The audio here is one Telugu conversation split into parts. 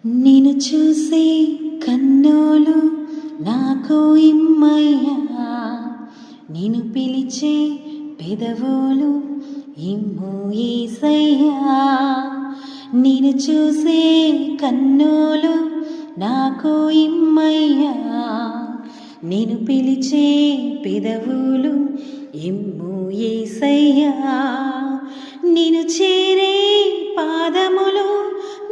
నిన్ను చూసే కన్నులు నాకు ఇమ్మయ్యా, నిన్ను పిలిచే పెదవులు ఇమ్ము యేసయ్యా. నిన్ను చూసే కన్నులు నాకు ఇమ్మయ్యా, నిన్ను పిలిచే పెదవులు ఇమ్ము యేసయ్యా. నిన్ను చేరే పాదములు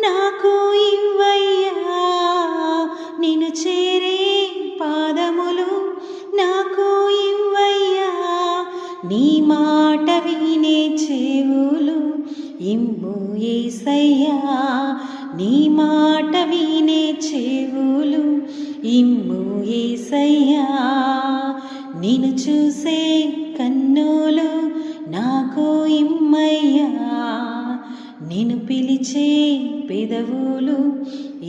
నాకు ఇవ్వయ్యా, నిన్ను చేరే పాదములు నాకు ఇవ్వయ్యా. నీ మాట వినే చెవులు ఇమ్ము యేసయ్యా, నీ మాట వినే చెవులు ఇమ్ము యేసయ్యా. నిన్ను చూసే కన్నులు నాకు ఇమ్మయ్యా, నిన్ను పిలిచే పెదవులు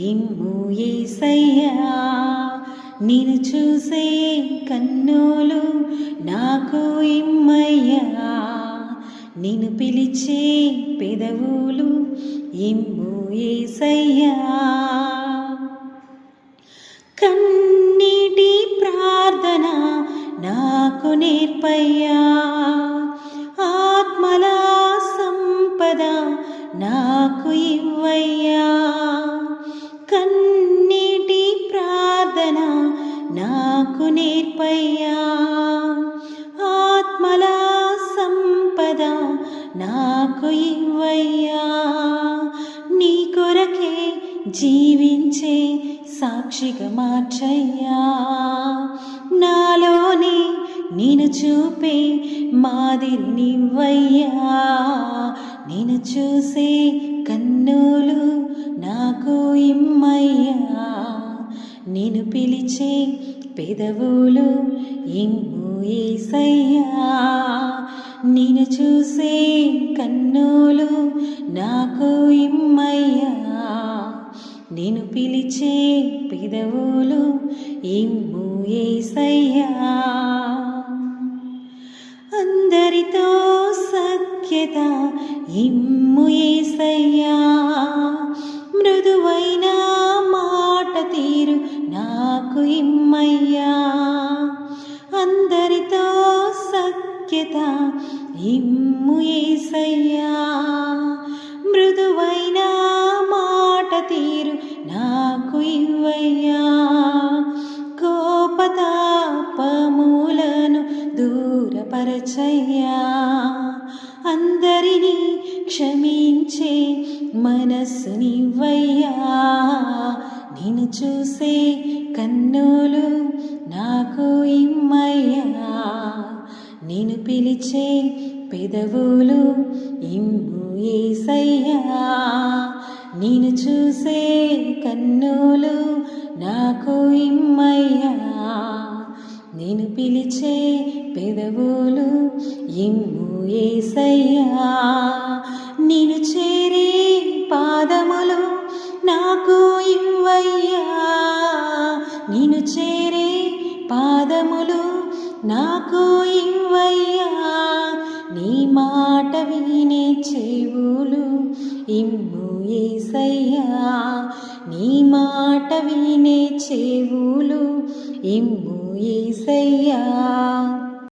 ఇమ్ము యేసయ్యా. నిన్ను చూసే కన్నులు నాకు ఇమ్మయ్యా, నిన్ను పిలిచే పెదవులు ఇమ్ము యేసయ్యా. కన్నీటి ప్రార్థన నాకు నేర్పయ్యా, ఆత్మల సంపద నాకు ఇవ్వయ్యా. కన్నీటి ప్రార్థన నాకు నేర్పయ్యా, ఆత్మల సంపద నాకు ఇవ్వయ్యా. నీ కొరకే జీవించే సాక్షిగా మార్చయ్యా, నాలోనే నిన్ను చూపే మాదిరినివ్వయ్యా. నిన్ను చూసే కన్నులు నాకు ఇమ్మయ్యా, నిన్ను పిలిచే పెదవులు ఇమ్ము యేసయ్యా. నిన్ను చూసే కన్నులు నాకు ఇమ్మయ్యా, నిన్ను పిలిచే పెదవులు ఇమ్ము యేసయ్యా. అందరితో సఖ్యత ఇమ్ము యేసయ్యా, మృదువైన మాట తీరు నాకు ఇమ్మయ్యా. అందరితో సఖ్యత ఇమ్ము యేసయ్యా, మృదువైన మాట తీరు నాకు ఇవ్వయ్యా. కోపతాపములను దూరపరచయ్యా, అందరినీ క్షమించే మనస్సునివ్వయ్యా. నిన్ను చూసే కన్నులు నాకు ఇమ్మయ్యా, నిన్ను పిలిచే పెదవులు ఇమ్ము యేసయ్యా. నిన్ను చూసే కన్నులు నాకు ఇమ్మయ్యా, నిన్ను పిలిచే పెదవులు ఇమ్ము యేసయ్యా. నిన్ను చేరే పాదములు నాకు ఇవ్వయ్యా, నిన్ను చేరే పాదములు నాకు ఇవ్వయ్యా. నీ మాట వినే చెవులు ఇమ్ము యేసయ్యా, నీ మాట వినే చెవులు ఇమ్ము యేసయ్యా.